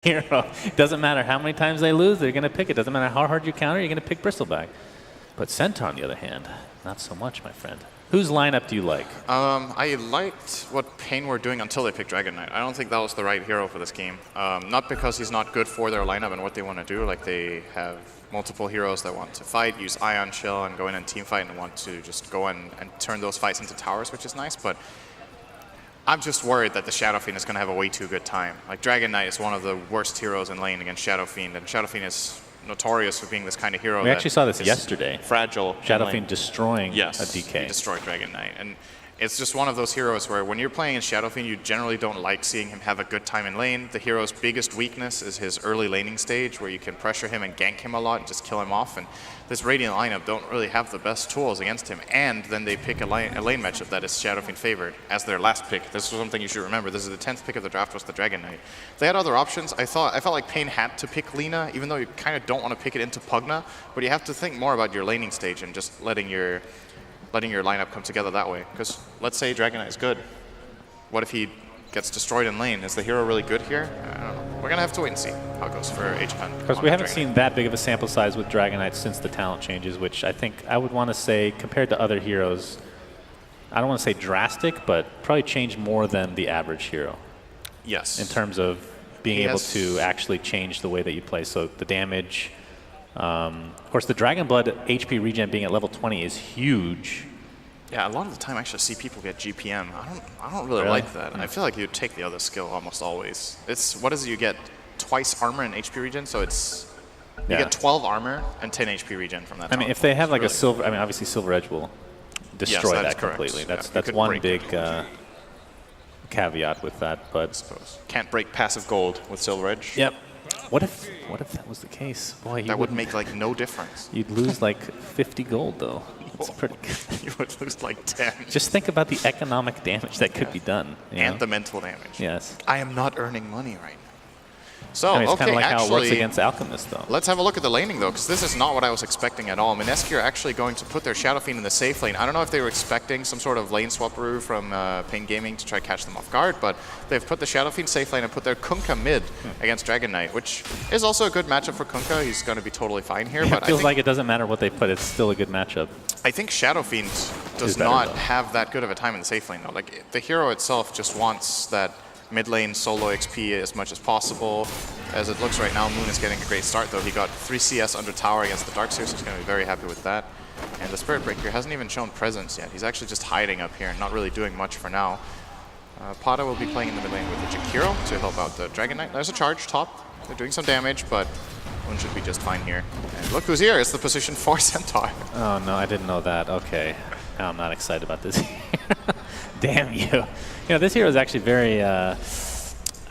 hero. It doesn't matter how many times they lose, they're going to pick it. Doesn't matter how hard you counter, you're going to pick Bristleback. But Centaur, on the other hand, not so much, my friend. Whose lineup do you like? I liked what paiN were doing until they picked Dragon Knight. I don't think that was the right hero for this game. Not because he's not good for their lineup and what they want to do. Like, they have multiple heroes that want to fight, use Ion Chill, and go in and team fight and want to just go in and turn those fights into towers, which is nice. But I'm just worried that the Shadow Fiend is going to have a way too good time. Like, Dragon Knight is one of the worst heroes in lane against Shadow Fiend, and Shadow Fiend is notorious for being this kind of hero. We actually saw this yesterday. Fragile. Shadow Fiend destroying a DK. He destroyed Dragon Knight. And it's just one of those heroes where when you're playing in Shadow Fiend, you generally don't like seeing him have a good time in lane. The hero's biggest weakness is his early laning stage, where you can pressure him and gank him a lot and just kill him off. And this Radiant lineup don't really have the best tools against him. And then they pick a lane matchup that is Shadow Fiend favored as their last pick. This is something you should remember. This is the 10th pick of the draft, was the Dragon Knight. They had other options. I felt like paiN had to pick Lina, even though you kind of don't want to pick it into Pugna. But you have to think more about your laning stage and just letting your lineup come together that way. Because let's say Dragon Knight is good. What if he gets destroyed in lane? Is the hero really good here? I don't know. We're going to have to wait and see how it goes for H-Hunt. Because we haven't seen that big of a sample size with Dragon Knight since the talent changes, which I think I would want to say, compared to other heroes, I don't want to say drastic, but probably changed more than the average hero. Yes. In terms of being able to actually change the way that you play. So the damage, of course, the Dragon Blood HP regen being at level 20 is huge. Yeah, a lot of the time I actually see people get GPM. I don't really like that. I feel like you'd take the other skill almost always. It's, what is it, you get twice armor and HP regen, so it's, you get 12 armor and 10 HP regen from that. I mean, if they have like a silver, I mean, obviously Silver Edge will destroy that completely. That's one big caveat with that, but I suppose can't break passive gold with Silver Edge. Yep. What if that was the case? Boy, that would make like no difference. You'd lose like 50 gold though. That's pretty good. You would lose like 10. Just think about the economic damage that could be done. And the mental damage. Yes. I am not earning money right now. So, I mean, it's kind of like how it works against Alchemist, though. Let's have a look at the laning, though, because this is not what I was expecting at all. Mineski are actually going to put their Shadow Fiend in the safe lane. I don't know if they were expecting some sort of lane swapperoo from paiN Gaming to try to catch them off guard, but they've put the Shadow Fiend safe lane and put their Kunkka mid against Dragon Knight, which is also a good matchup for Kunkka. He's going to be totally fine here. Yeah, but it feels like it doesn't matter what they put. It's still a good matchup. I think Shadow Fiend does not have that good of a time in the safe lane, though. Like, the hero itself just wants that mid lane solo XP as much as possible. As it looks right now, Moon is getting a great start, though. He got 3 CS under tower against the Darkseer, so he's going to be very happy with that. And the Spirit Breaker hasn't even shown presence yet. He's actually just hiding up here and not really doing much for now. Pada will be playing in the mid lane with the Jakiro to help out the Dragon Knight. There's a charge top. They're doing some damage, but Moon should be just fine here. And look who's here. It's the position for Centaur. Oh, no, I didn't know that. Okay. Now I'm not excited about this. Damn you. You know, this hero is actually very... I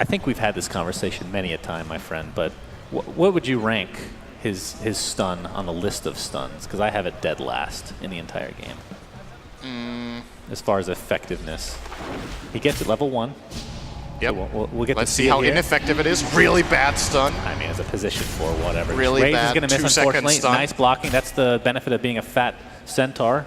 think we've had this conversation many a time, my friend, but what would you rank his stun on the list of stuns? Because I have it dead last in the entire game. As far as effectiveness. He gets it level 1. Yep. So we'll get Let's see how ineffective it is. Really bad stun. I mean, as a position 4, whatever. Really Rage bad is going to miss, unfortunately. Stun. Nice blocking. That's the benefit of being a fat Centaur.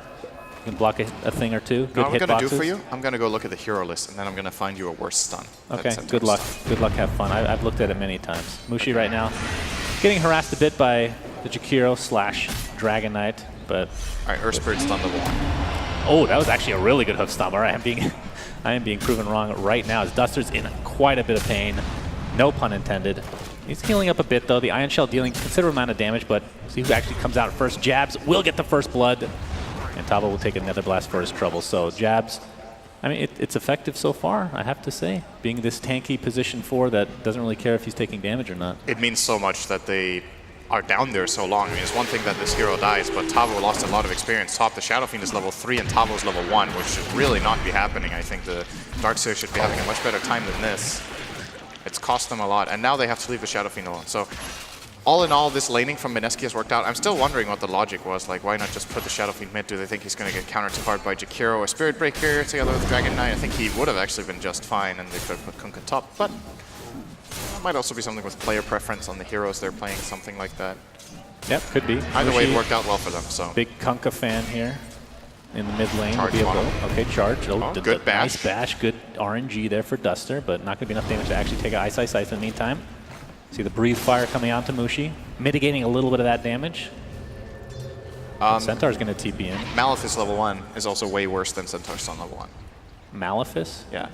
You can block a thing or two. Good what hit I'm going to boxes. do for you, I'm going to go look at the hero list, and then I'm going to find you a worse stun. Okay, good luck. Good luck, have fun. I've looked at it many times. Mushi right now getting harassed a bit by the Jakiro / Dragon Knight, but... All right, Earth Spirit stun level 1. Oh, that was actually a really good hook stomp. All right, I am being proven wrong right now as Duster's in quite a bit of pain. No pun intended. He's healing up a bit, though. The Ion Shell dealing a considerable amount of damage, but see who actually comes out first. Jabs will get the first blood. And Tavo will take another blast for his trouble. So Jabs, I mean, it's effective so far, I have to say. Being this tanky position 4 that doesn't really care if he's taking damage or not. It means so much that they are down there so long. I mean, it's one thing that this hero dies, but Tavo lost a lot of experience. The Shadow Fiend is level 3 and Tavo's level 1, which should really not be happening. I think the Darkseer should be having a much better time than this. It's cost them a lot, and now they have to leave the Shadow Fiend alone. So all in all, this laning from Mineski has worked out. I'm still wondering what the logic was. Like, why not just put the Shadow Fiend mid? Do they think he's going to get countered too hard by Jakiro or Spirit Breaker together with Dragon Knight? I think he would have actually been just fine, and they could have put Kunkka top. But it might also be something with player preference on the heroes they're playing, something like that. Yep, could be. Either way, it worked out well for them. So big Kunkka fan here in the mid lane. Charge okay, charge. Oh, good bash. Nice bash. Good RNG there for Duster, but not going to be enough damage to actually take an Ice in the meantime. See the breathe fire coming out to Mushi, mitigating a little bit of that damage. Centaur's going to TP in. Malefice level 1 is also way worse than Centaur stun level 1. Malefice? Yeah.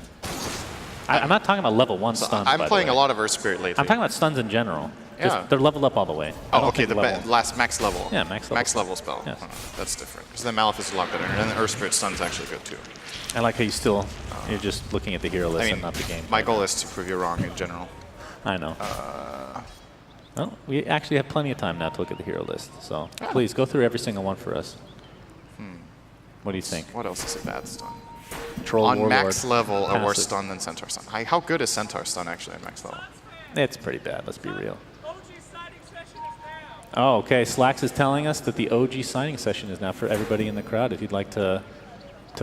I'm not talking about level 1 stuns. I'm playing a lot of Earth Spirit lately. I'm talking about stuns in general. Yeah. Just, they're leveled up all the way. Oh, okay, the last max level. Yeah, max level. Max level spell. Yes. That's different. Because then Malefice is a lot better. And then Earth Spirit stun's actually good too. I like how you still, you're just looking at the hero list and not the game. My goal is to prove you wrong in general. I know. Well, we actually have plenty of time now to look at the hero list. So please go through every single one for us. What do you think? What else is a bad stun? Troll On Warlord, max level, a worse passive. stun than Centaur stun. How good is Centaur stun actually at max level? It's pretty bad, let's be real. Oh, okay. Slacks is telling us that the OG signing session is now for everybody in the crowd. If you'd like to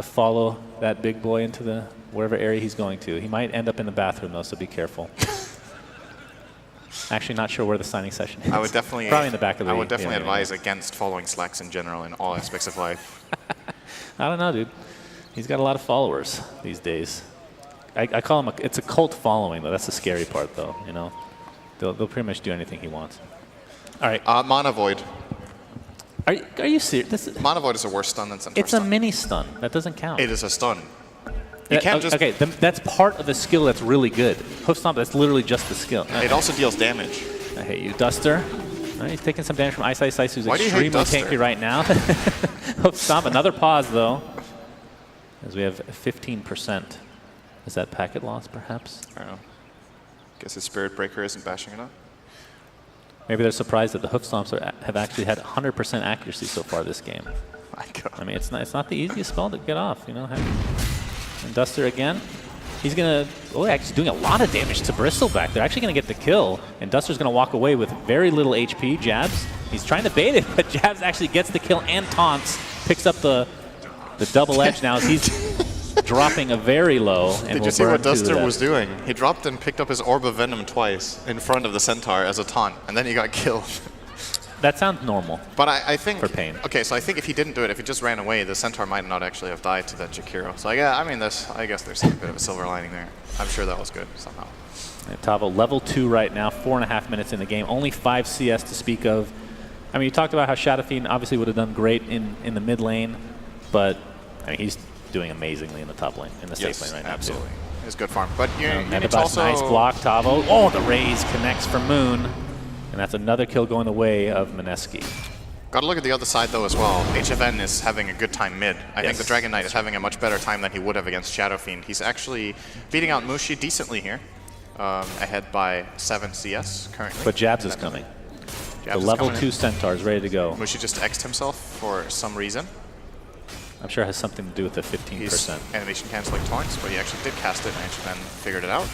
follow that big boy into the wherever area he's going to. He might end up in the bathroom though, so be careful. Actually, not sure where the signing session is. I would definitely probably in the back of the. I would definitely advise against following Slacks in general in all aspects of life. I don't know, dude. He's got a lot of followers these days. I call him it's a cult following though. That's the scary part though. You know, they'll pretty much do anything he wants. All right. Mana Void. Are you serious? Mana Void is a worse stun than Centaur It's a mini stun. That doesn't count. It is a stun. You can't just... Okay, that's part of the skill that's really good. Hoof Stomp, that's literally just the skill. It also deals damage. I hate you. Duster. Right, he's taking some damage from Ice Ice Ice, who's Why do you hate extremely Duster? tanky right now. Hoof Stomp, another pause though. As we have 15%. Is that packet loss, perhaps? I don't know. Guess his Spirit Breaker isn't bashing enough. Maybe they're surprised that the Hoof Stomps have actually had 100% accuracy so far this game. My God. I mean, it's not the easiest spell to get off, you know. And Duster again. He's going to, actually doing a lot of damage to Bristle back there. Actually going to get the kill. And Duster's going to walk away with very little HP. Jabs, he's trying to bait it, but Jabs actually gets the kill and taunts. Picks up the double edge now as he's dropping a very low. And Did you see what Duster was doing? He dropped and picked up his Orb of Venom twice in front of the Centaur as a taunt, and then he got killed. That sounds normal. But I think... For paiN. Okay, so I think if he didn't do it, if he just ran away, the Centaur might not actually have died to that Jakiro. So yeah, I mean, I guess there's a bit of a silver lining there. I'm sure that was good somehow. And Tavo, level 2 right now, 4.5 minutes in the game. Only 5 CS to speak of. I mean, you talked about how Shadow Fiend obviously would have done great in the mid lane, but I mean, he's doing amazingly in the top lane, in the safe lane right now. Absolutely. It's good farm. But you need Metabus, to also... nice block, Tavo. Oh, the raise connects for Moon. And that's another kill going the way of Mineski. Got to look at the other side, though, as well. HFN is having a good time mid. I think the Dragon Knight is having a much better time than he would have against Shadow Fiend. He's actually beating out Mushi decently here, ahead by 7 CS currently. But Jabs is coming. Jabs the level coming 2 in. Centaur is ready to go. Mushi just X'd himself for some reason. I'm sure it has something to do with the 15%. He's animation canceling taunts, but he actually did cast it, and HFN figured it out.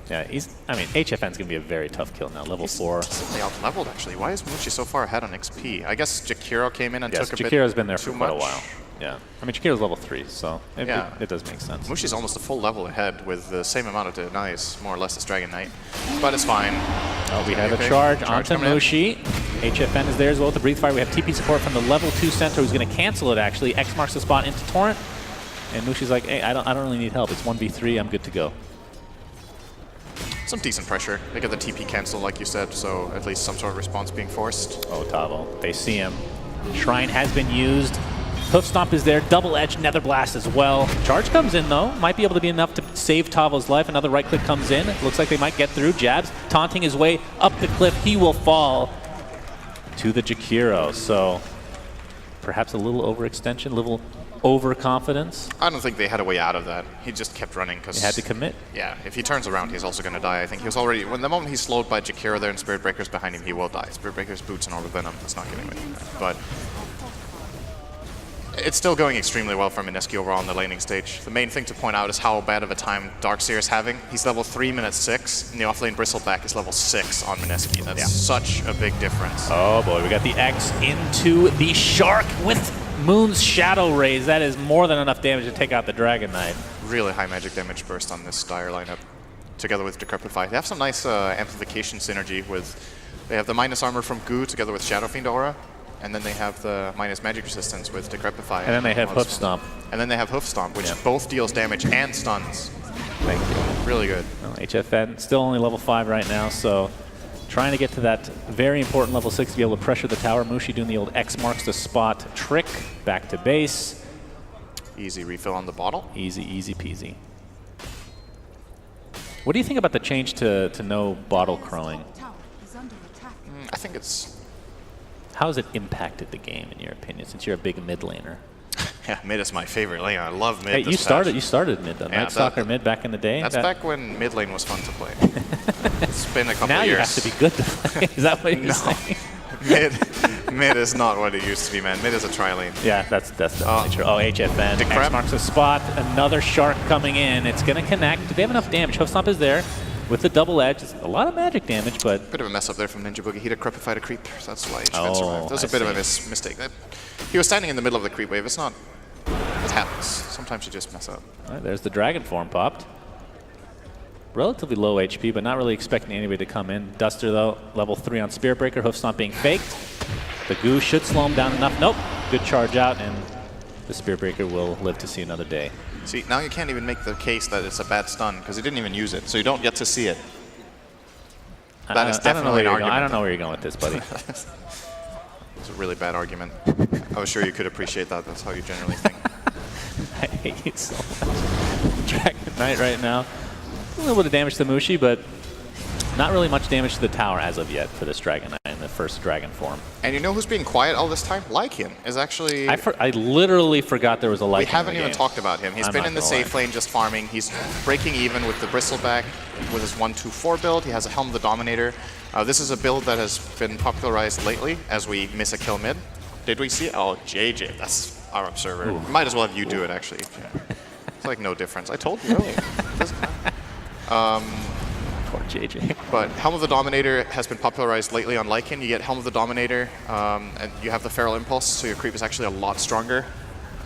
Yeah, I mean, HFN's going to be a very tough kill now, level 4. He's decently out-leveled, actually. Why is Mushi so far ahead on XP? I guess Jakiro came in and Yes, took a bit Jakiro's been there for too quite a much. while. Yeah. I mean, Jakiro's level 3, so it does make sense. Mushi's almost a full level ahead with the same amount of denies, more or less, as Dragon Knight. But it's fine. Oh, we have a charge onto Mushi. HFN is there as well with the Breathe Fire. We have TP support from the level 2 Centaur who's going to cancel it, actually. X marks the spot into Torrent. And Mushi's like, hey, I don't really need help. It's 1v3. I'm good to go. Some decent pressure. They get the TP cancel, like you said, so at least some sort of response being forced. Oh, Tavo. They see him. Shrine has been used. Hoof Stomp is there. Double Edge Nether Blast as well. Charge comes in, though. Might be able to be enough to save Tavo's life. Another right click comes in. Looks like they might get through. Jabs taunting his way up the cliff. He will fall to the Jakiro. So perhaps a little overextension, a little overconfidence. I don't think they had a way out of that. He just kept running because... He had to commit. Yeah, if he turns around, he's also going to die. I think he was already... When the moment he's slowed by Jakiro there and Spirit Breaker's behind him, he will die. Spirit Breaker's boots and Orb of Venom. That's not getting away from that. But it's still going extremely well for Mineski overall in the laning stage. The main thing to point out is how bad of a time Darkseer is having. He's level 3 minutes 6, and the offlane Bristleback is level 6 on Mineski. That's such a big difference. Oh boy, we got the X into the Shark with Moon's Shadow Rays. That is more than enough damage to take out the Dragon Knight. Really high magic damage burst on this Dire lineup, together with Decrepify. They have some nice amplification synergy with... They have the minus armor from Goo together with Shadow Fiend Aura, and then they have the minus magic resistance with Decrepify. And then they have Hoof Stomp. And then they have Hoof Stomp, which both deals damage and stuns. Thank you. Really good. Well, HFN still only level 5 right now, so Trying to get to that very important level 6 to be able to pressure the tower. Mushi doing the old X marks the spot trick. Back to base. Easy refill on the bottle. Easy, easy peasy. What do you think about the change to no bottle crowing? I think it's... How has it impacted the game, in your opinion, since you're a big mid laner? Yeah, mid is my favorite lane. I love mid. Hey, you started mid, though. Night Stalker mid back in the day. That's back when mid lane was fun to play. It's been a couple now of years. Now you have to be good to play. Is that what you're saying? Mid is not what it used to be, man. Mid is a tri-lane. Yeah, that's definitely true. Oh, HFN. X marks the spot. Another shark coming in. It's going to connect. Do they have enough damage? Hoof Stomp is there with the double edge. It's a lot of magic damage, but... Bit of a mess up there from Ninja Boogie. He'd have crepified a creep, so that's why HFN survived. That was a bit of a mistake. He was standing in the middle of the creep wave. It's not... It happens. Sometimes you just mess up. All right, there's the dragon form popped. Relatively low HP, but not really expecting anybody to come in. Duster, though, level 3 on Spirit Breaker. Hoof Stomp being faked. The goo should slow him down enough. Nope. Good charge out, and the Spirit Breaker will live to see another day. See, now you can't even make the case that it's a bad stun, because he didn't even use it, so you don't get to see it. That is definitely an argument. I don't know where you're going with this, buddy. It's a really bad argument. I was sure you could appreciate that. That's how you generally think. I hate you so much. Dragon Knight right now. A little bit of damage to Mushi, but not really much damage to the tower as of yet for this Dragon Knight in the first dragon form. And you know who's being quiet all this time? Lycan is actually... I literally forgot there was a Lycan. We haven't even talked about him. He's been in the safe lane just farming. He's breaking even with the Bristleback with his 1-2-4 build. He has a Helm of the Dominator. This is a build that has been popularized lately as we miss a kill mid. Did we see? Oh, JJ. That's our observer. Might as well have you do it, actually. It's like no difference. I told you earlier. It doesn't matter. Poor JJ. But Helm of the Dominator has been popularized lately on Lycan. You get Helm of the Dominator, and you have the Feral Impulse, so your creep is actually a lot stronger.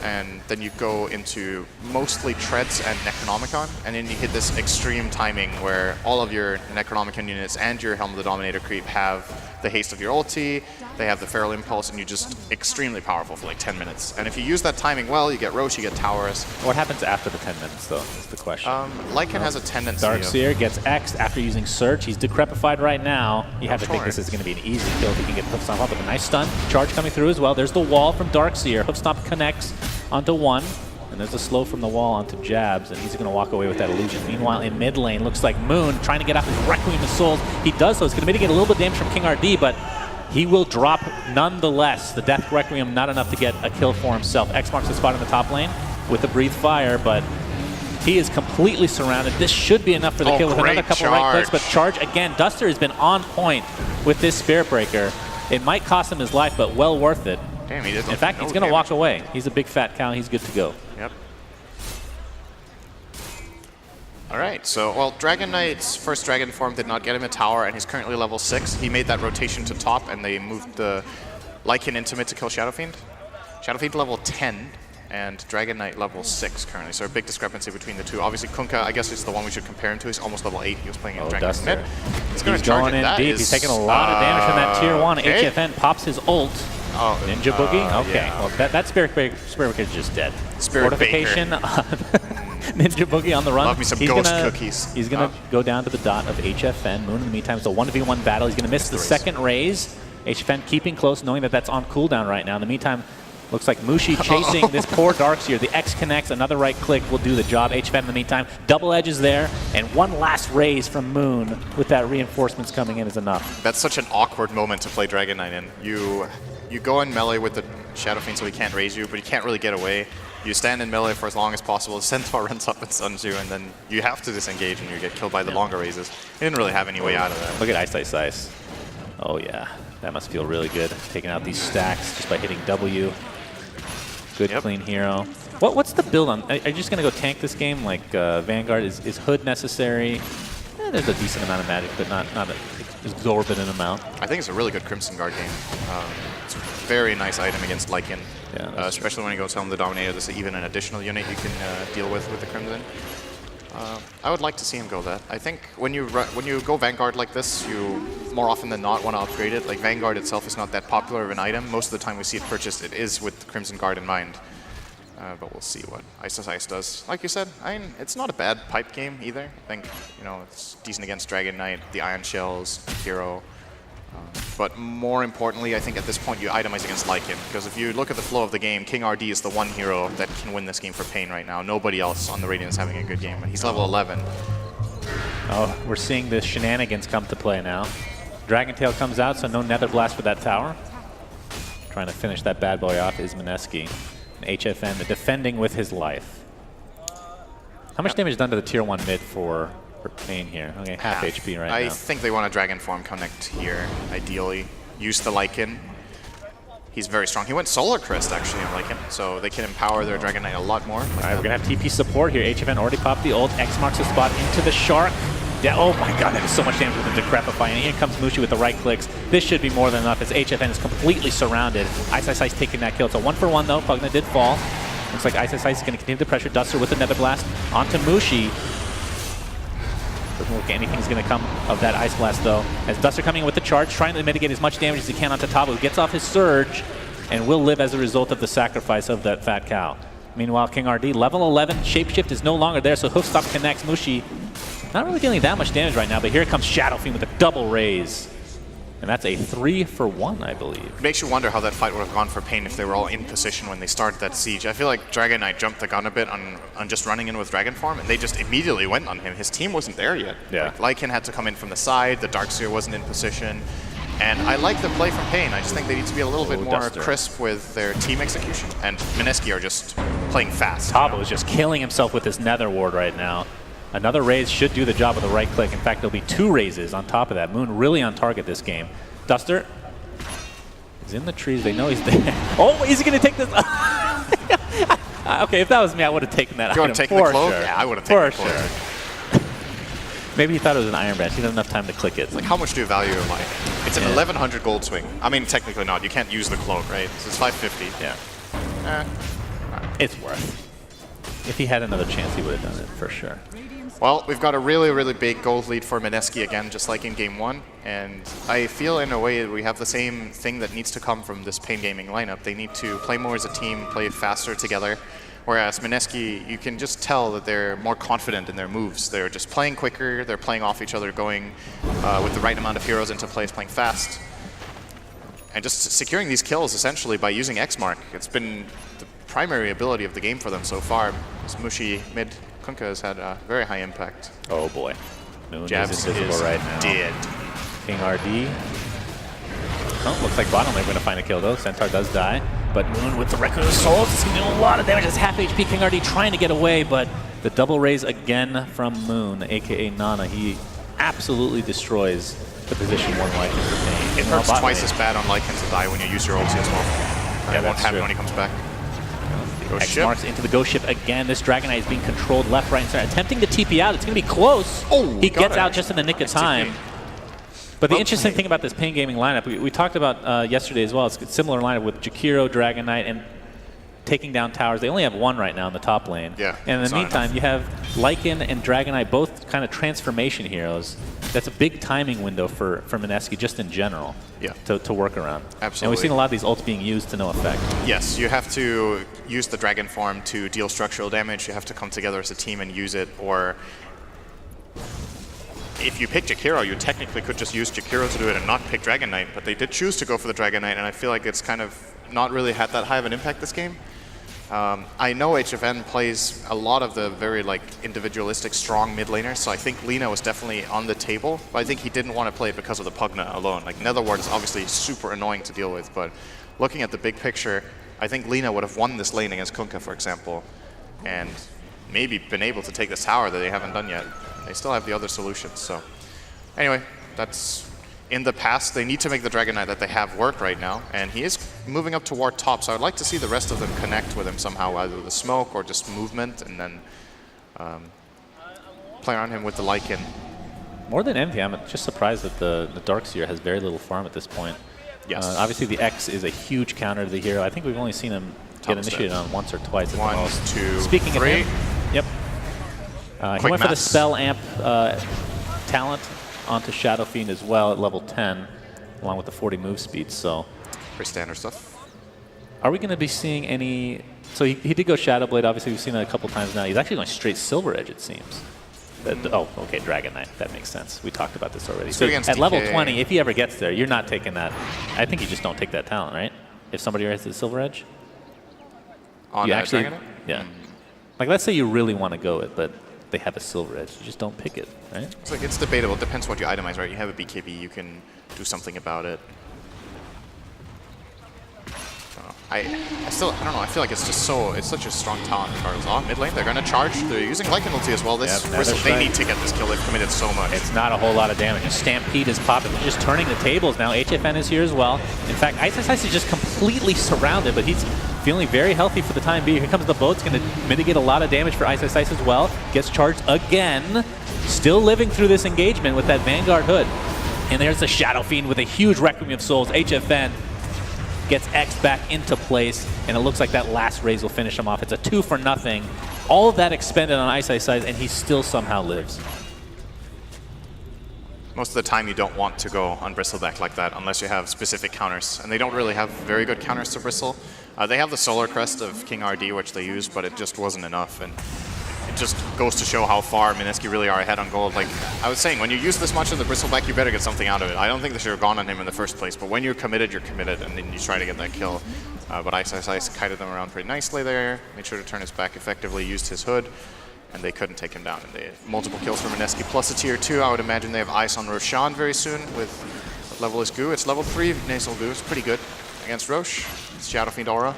And then you go into mostly Treads and Necronomicon, and then you hit this extreme timing where all of your Necronomicon units and your Helm of the Dominator creep have the haste of your ulti, they have the Feral Impulse, and you're just extremely powerful for like 10 minutes. And if you use that timing well, you get Roche, you get towers. What happens after the 10 minutes, though, is the question. Lycan has a tendency Darkseer gets X'd after using Search. He's decrepified right now. You have to think this is going to be an easy kill if he can get Hoof Stomp up, but a nice stun. Charge coming through as well. There's the wall from Darkseer. Hoof Stomp connects onto one, and there's a slow from the wall onto jabs, and he's going to walk away with that illusion. Meanwhile, in mid lane, looks like Moon trying to get off his Requiem of Souls. He does so. It's going to mitigate a little bit of damage from King RD, but he will drop nonetheless. The Death Requiem not enough to get a kill for himself. X marks the spot in the top lane with the Breathe Fire, but he is completely surrounded. This should be enough for the kill with another couple right clicks, but charge again. Duster has been on point with this Spirit Breaker. It might cost him his life, but well worth it. Damn, he did. In fact, he's going to walk away. He's a big fat cow. He's good to go. Yep. All right, so, well, Dragon Knight's first dragon form did not get him a tower, and he's currently level 6. He made that rotation to top, and they moved the Lycan into mid to kill Shadow Fiend. Shadow Fiend level 10, and Dragon Knight level 6 currently, so a big discrepancy between the two. Obviously, Kunkka, I guess, is the one we should compare him to. He's almost level 8. He was playing in Dragon Knight mid. He's going in deep. He's taking a lot of damage from that tier 1. Okay. HFN pops his ult. Oh, Ninja Boogie? Okay, yeah. well, that Spirit Breaker is just dead. Spirit Fortification, Ninja Boogie on the run. Love me some ghost cookies. He's going to go down to the dot of HFN. Moon, in the meantime, it's a 1v1 battle. He's going to miss the second raise. HFN keeping close, knowing that that's on cooldown right now. In the meantime, looks like Mushi chasing this poor Darkseer. The X connects, another right click will do the job. HFN in the meantime, double edge is there, and one last raise from Moon with that reinforcements coming in is enough. That's such an awkward moment to play Dragon Knight in. You go in melee with the Shadow Fiend so he can't raise you, but he can't really get away. You stand in melee for as long as possible, the Centaur runs up and stuns you, and then you have to disengage and you get killed by the longer raises. He didn't really have any way out of that. Look at Ice Ice Ice. Oh yeah, that must feel really good, taking out these stacks just by hitting W. Good clean hero. What's the build on? Are you just going to go tank this game like Vanguard? Is Hood necessary? There's a decent amount of magic, but not an exorbitant amount. I think it's a really good Crimson Guard game. It's a very nice item against Lycan, especially when you go Helm of the Dominator. There's even an additional unit you can deal with the Crimson. I would like to see him go that. I think when you go Vanguard like this, you more often than not want to upgrade it. Like Vanguard itself is not that popular of an item. Most of the time we see it purchased, it is with the Crimson Guard in mind. But we'll see what Ice Ice does. Like you said, it's not a bad pipe game either. I think it's decent against Dragon Knight, the Ion Shells, Hero. But more importantly, I think at this point you itemize against Lycan, because if you look at the flow of the game, King RD is the one hero that can win this game for paiN right now. Nobody else on the Radiant is having a good game, and he's level 11. Oh, we're seeing the shenanigans come to play now. Dragon Tail comes out, so no Nether Blast for that tower. Trying to finish that bad boy off is Mineski. And HFN defending with his life. How much damage done to the tier 1 mid for paiN here? Okay, half HP right now. I think they want a Dragon Form connect here, ideally. Use the Lycan. He's very strong. He went Solar Crest, actually, on Lycan, so they can empower their Dragon Knight a lot more. All right, we're going to have TP support here. HFN already popped the ult. X marks the spot into the Shark. Yeah, oh my god, that is so much damage with the Decrepify. And here comes Mushi with the right clicks. This should be more than enough as HFN is completely surrounded. Ice taking that kill. It's a 1-for-1 though. Pugna did fall. Looks like Ice is going to continue to pressure Duster with the Nether Blast onto Mushi. Doesn't look like anything's going to come of that Ice Blast though. As Duster coming in with the charge, trying to mitigate as much damage as he can onto Tabu. Gets off his Surge and will live as a result of the sacrifice of that fat cow. Meanwhile, King RD, level 11, Shapeshift is no longer there, so Hoofstop connects. Mushi not really dealing that much damage right now, but here comes Shadow Fiend with a double raise. And that's a 3-for-1, I believe. It makes you wonder how that fight would have gone for paiN if they were all in position when they started that siege. I feel like Dragon Knight jumped the gun a bit on just running in with Dragon Form, and they just immediately went on him. His team wasn't there yet. Yeah. Like, Lycan had to come in from the side, the Darkseer wasn't in position. And I like the play from paiN. I just think they need to be a little bit more crisp with their team execution. And Mineski are just playing fast. Tabo is just killing himself with this Nether Ward right now. Another raise should do the job with the right click. In fact, there'll be 2 raises on top of that. Moon really on target this game. Duster is in the trees. They know he's there. Oh, is he going to take this? Okay, if that was me, I would have taken that. You want to take the cloak? Sure. Yeah, I would have taken the cloak. Sure. Maybe he thought it was an Iron Branch. He didn't have enough time to click it. It's like, how much do you value your life? It's an 1100 gold swing. I mean, technically not. You can't use the cloak, right? So it's 550. Yeah. It's worth. If he had another chance, he would have done it for sure. Well, we've got a really, really big gold lead for Mineski again, just like in Game 1. And I feel in a way we have the same thing that needs to come from this paiN Gaming lineup. They need to play more as a team, play faster together. Whereas Mineski, you can just tell that they're more confident in their moves. They're just playing quicker, they're playing off each other, going with the right amount of heroes into place, playing fast. And just securing these kills essentially by using X-Mark. It's been the primary ability of the game for them so far. This Mushi mid Kunkka has had a very high impact. Oh boy. Moon Jabs is invisible right now. Dead. King RD. Oh, looks like bottom lane going to find a kill though. Centaur does die. But Moon with the Record of Souls is going to do a lot of damage. It's half HP. King RD trying to get away, but the double raise again from Moon, aka Nana. He absolutely destroys the position 1 Lycan for paiN. It hurts twice as bad on Lycan to die when you use your ulti as well. It won't happen when he comes back. X marks into the ghost ship again. This Dragon Knight is being controlled left, right, and center. Attempting to TP out. It's going to be close. Oh, he gets out just in the nick of time. But the interesting thing about this paiN Gaming lineup, we talked about yesterday as well, it's a similar lineup with Jakiro, Dragon Knight, and taking down towers. They only have 1 right now in the top lane. Yeah, and in the meantime, you have Lycan and Dragon Knight, both kind of transformation heroes. That's a big timing window for Mineski just in general to work around. Absolutely. And we've seen a lot of these ults being used to no effect. Yes, you have to use the Dragon Form to deal structural damage. You have to come together as a team and use it, or if you pick Jakiro, you technically could just use Jakiro to do it and not pick Dragon Knight, but they did choose to go for the Dragon Knight, and I feel like it's kind of not really had that high of an impact this game. I know HFN plays a lot of the very individualistic, strong mid laners, so I think Lina was definitely on the table, but I think he didn't want to play it because of the Pugna alone. Nether Ward is obviously super annoying to deal with, but looking at the big picture, I think Lina would have won this lane against Kunkka, for example, and maybe been able to take this tower that they haven't done yet. They still have the other solutions, so anyway, that's in the past. They need to make the Dragon Knight that they have work right now, and he is moving up toward top, so I'd like to see the rest of them connect with him somehow, either with the smoke or just movement, and then play around him with the Lycan. More than anything, I'm just surprised that the Darkseer has very little farm at this point. Yes. Obviously, the X is a huge counter to the hero. I think we've only seen him get initiated on once or twice at the most. 1, 2, Speaking 3. of him, yep. He went for the spell amp talent onto Shadow Fiend as well at level 10, along with the 40 move speed. So, pretty standard stuff. Are we going to be seeing any? So he did go Shadow Blade. Obviously, we've seen that a couple times now. He's actually going straight Silver Edge, it seems. Oh, okay, Dragon Knight. That makes sense. We talked about this already. It's So good against at level DK. 20, if he ever gets there, you're not taking that. I think you just don't take that talent, right? If somebody has the Silver Edge? On You actually, Dragon Knight? yeah. Like, let's say you really want to go it, but they have a Silver Edge. You just don't pick it, right? It's like, it's debatable. It depends what you itemize, right? You have a BKB, you can do something about it. I don't know. I feel like it's just it's such a strong talent regardless. Oh, mid lane, they're going to charge. They're using Lycan ulti as well. This Bristle, they need to get this kill. They've committed so much. It's not a whole lot of damage. A Stampede is popping. They're just turning the tables now. HFN is here as well. In fact, Ice is just completely surrounded, but he's feeling very healthy for the time being. Here comes the boat. It's going to mitigate a lot of damage for Ice as well. Gets charged again. Still living through this engagement with that Vanguard hood. And there's the Shadow Fiend with a huge Requiem of Souls. HFN gets X back into place, and it looks like that last raise will finish him off. It's a 2-for-0. All of that expended on Ice, and he still somehow lives. Most of the time, you don't want to go on Bristleback like that unless you have specific counters, and they don't really have very good counters to Bristle. They have the Solar Crest of King RD, which they use, but it just wasn't enough, and it just goes to show how far Mineski really are ahead on gold. Like I was saying, when you use this much of the Bristleback, you better get something out of it. I don't think they should have gone on him in the first place, but when you're committed, and then you try to get that kill. But Ice kited them around pretty nicely there, made sure to turn his back effectively, used his hood, and they couldn't take him down. And they had multiple kills from Mineski, plus a tier 2. I would imagine they have Ice on Roshan very soon with what level is Goo? It's level 3 Nasal Goo. It's pretty good against Roche. It's Shadow Fiend Aura.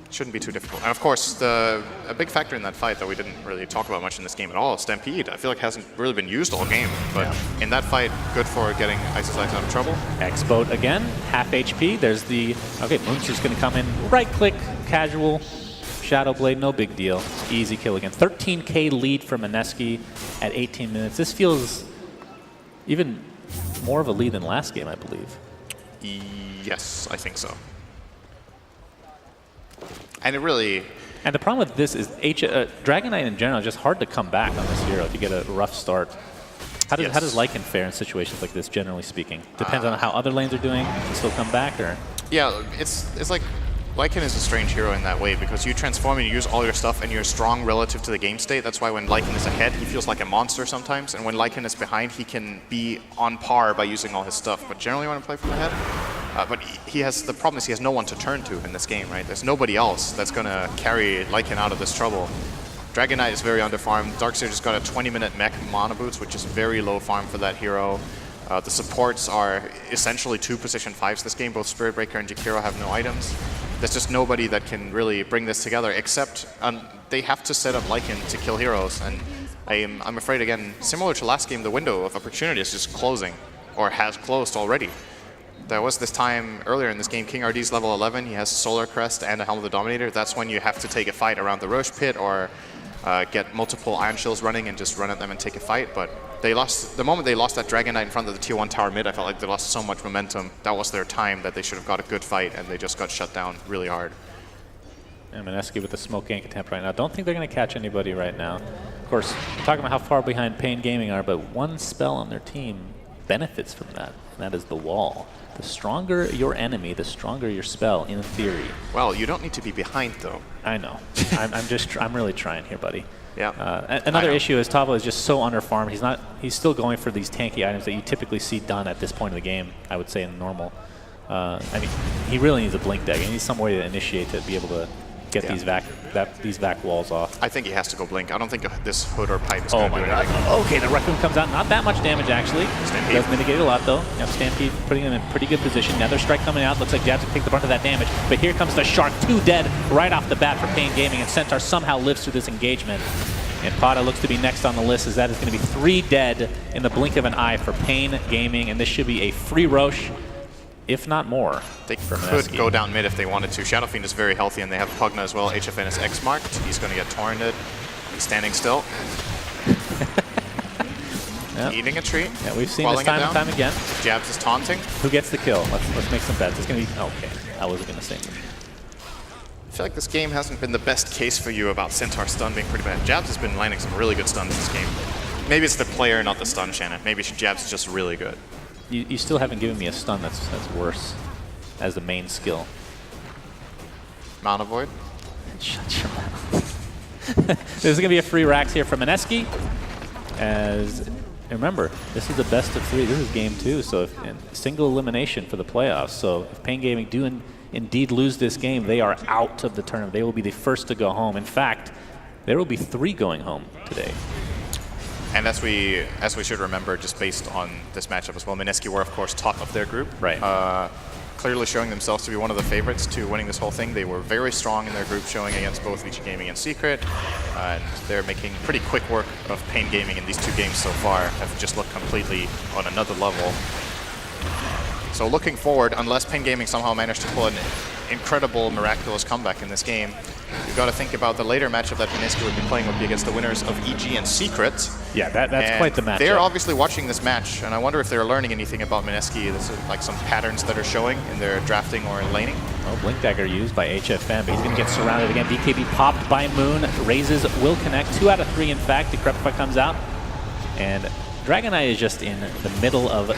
Shouldn't be too difficult. And of course, a big factor in that fight that we didn't really talk about much in this game at all, Stampede. I feel like hasn't really been used all game, but in that fight, good for getting Ice out of trouble. X-Boat again, half HP. There's the, okay, Moon's just gonna come in, right click, casual, Shadow Blade, no big deal. Easy kill again. 13K lead for Mineski at 18 minutes. This feels even more of a lead than last game, I believe. Yes, I think so. And it really... And the problem with this is Dragon Knight in general is just hard to come back on this hero if you get a rough start. How does Lycan fare in situations like this, generally speaking? Depends on how other lanes are doing. Can still come back, or? Yeah, it's like Lycan is a strange hero in that way because you transform and you use all your stuff and you're strong relative to the game state. That's why when Lycan is ahead, he feels like a monster sometimes, and when Lycan is behind, he can be on par by using all his stuff. But generally, when I play from ahead, but the problem is he has no one to turn to in this game, right? There's nobody else that's going to carry Lycan out of this trouble. Dragon Knight is very underfarmed. Darkseer just got a 20-minute mech mana boots, which is very low farm for that hero. The supports are essentially 2 position 5s this game. Both Spirit Breaker and Jakiro have no items. There's just nobody that can really bring this together, except they have to set up Lycan to kill heroes. And I'm afraid, again, similar to last game, the window of opportunity is just closing, or has closed already. There was this time earlier in this game, King RD's level 11, he has Solar Crest and a Helm of the Dominator. That's when you have to take a fight around the Roche pit or get multiple Iron Shills running and just run at them and take a fight. But they lost, the moment they lost that Dragon Knight in front of the tier 1 tower mid, I felt like they lost so much momentum. That was their time that they should have got a good fight, and they just got shut down really hard. And Mineski with the smoke gank attempt right now. Don't think they're going to catch anybody right now. Of course, talking about how far behind paiN Gaming are, but one spell on their team benefits from that, and that is the wall. The stronger your enemy, the stronger your spell, in theory. Well, you don't need to be behind, though. I know. I'm really trying here, buddy. Yeah. Another issue is Tavo is just so underfarmed. He's still going for these tanky items that you typically see done at this point of the game, I would say, in normal. I mean, he really needs a blink deck. He needs some way to initiate to be able to get these vac walls off. I think he has to go blink. I don't think this hood or pipe is going to do anything. Okay, the Requiem comes out. Not that much damage, actually. Stampede Does mitigate a lot, though. Yep, Stampede putting him in pretty good position. Another strike coming out. Looks like Jabs will take the brunt of that damage. But here comes the Shark. 2 dead right off the bat for paiN Gaming. And Centaur somehow lives through this engagement. And Pada looks to be next on the list, as that is going to be 3 dead in the blink of an eye for paiN Gaming. And this should be a free Roche, if not more. They could go down mid if they wanted to. Shadow Fiend is very healthy, and they have Pugna as well. HFN is X-marked. He's going to get torrented. He's standing still. Yep. Eating a tree. Yeah, we've seen this time and time again. Jabs is taunting. Who gets the kill? Let's make some bets. It's going to be... Okay, I wasn't going to say. I feel like this game hasn't been the best case for you about Centaur stun being pretty bad. Jabs has been landing some really good stuns this game. Maybe it's the player, not the stun, Shannon. Maybe Jabs is just really good. You still haven't given me a stun that's worse as the main skill. Mana Void. Shut your mouth. There's going to be a free Rax here from Mineski. as remember, this is the best of 3. This is game 2, so if, single elimination for the playoffs. So if paiN Gaming do indeed lose this game, they are out of the tournament. They will be the first to go home. In fact, there will be 3 going home today. And as we should remember, just based on this matchup as well, Mineski were, of course, top of their group. Right. Clearly showing themselves to be one of the favorites to winning this whole thing. They were very strong in their group, showing against both Vici Gaming and Secret. And they're making pretty quick work of paiN Gaming in these 2 games so far. Have just looked completely on another level. So looking forward, unless paiN Gaming somehow managed to pull an incredible, miraculous comeback in this game, you've got to think about the later matchup that Mineski would be playing would be against the winners of EG and Secret. Yeah, that's quite the matchup. They're obviously watching this match, and I wonder if they're learning anything about Mineski. This is like some patterns that are showing in their drafting or in laning. Oh, Blink Dagger used by HFM, but he's going to get surrounded again. BKB popped by Moon. Raises will connect. 2 out of 3, in fact. Decrepify comes out. And Dragon Eye is just in the middle of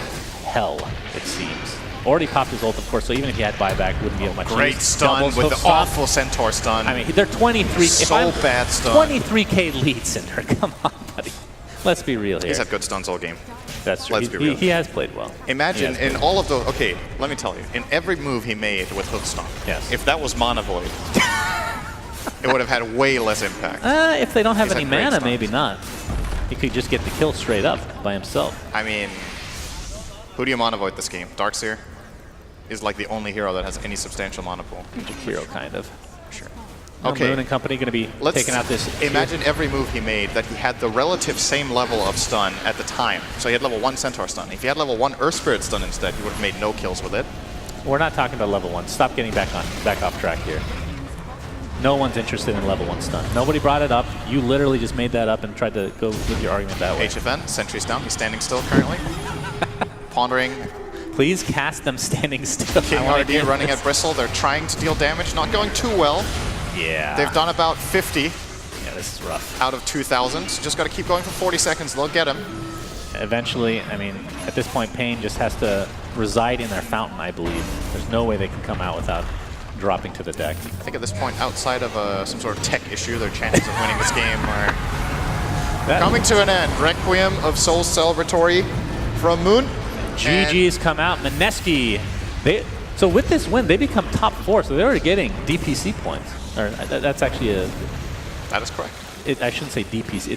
hell, it seems. Already popped his ult, of course, so even if he had buyback, wouldn't be able much. Great stun with the awful Centaur stun. I mean, they're 23. So bad stun. 23k lead, Cinder. Come on, buddy. Let's be real here. He's had good stuns all game. That's true. Let's be real. He has played well. Imagine in all of those. Okay, let me tell you. In every move he made with Hook Stomp, yes. If that was Mana Void, it would have had way less impact. If they don't have any mana, maybe not. He could just get the kill straight up by himself. I mean, who do you Mana Void this game? Darkseer is like the only hero that has any substantial mana pool. Hero, kind of. Sure. Okay. Moon and company going to be taking out this. Imagine every move he made that he had the relative same level of stun at the time. So he had level 1 Centaur stun. If he had level 1 Earth Spirit stun instead, he would have made no kills with it. We're not talking about level 1. Stop getting back off track here. No one's interested in level 1 stun. Nobody brought it up. You literally just made that up and tried to go with your argument that way. HFN, sentry's down. He's standing still currently. Pondering. Please cast them standing still. King RD running at Bristle. They're trying to deal damage. Not going too well. Yeah. They've done about 50. Yeah, this is rough. Out of 2,000. Just got to keep going for 40 seconds. They'll get him. Eventually, I mean, at this point, paiN just has to reside in their fountain, I believe. There's no way they can come out without dropping to the deck. I think at this point, outside of some sort of tech issue, their chances of winning this game are coming to an end. Requiem of Soul Celebratory from Moon. GG's come out. Mineski. So with this win, they become top 4, so they're already getting DPC points. Or that's actually a... That is correct. I shouldn't say DPC.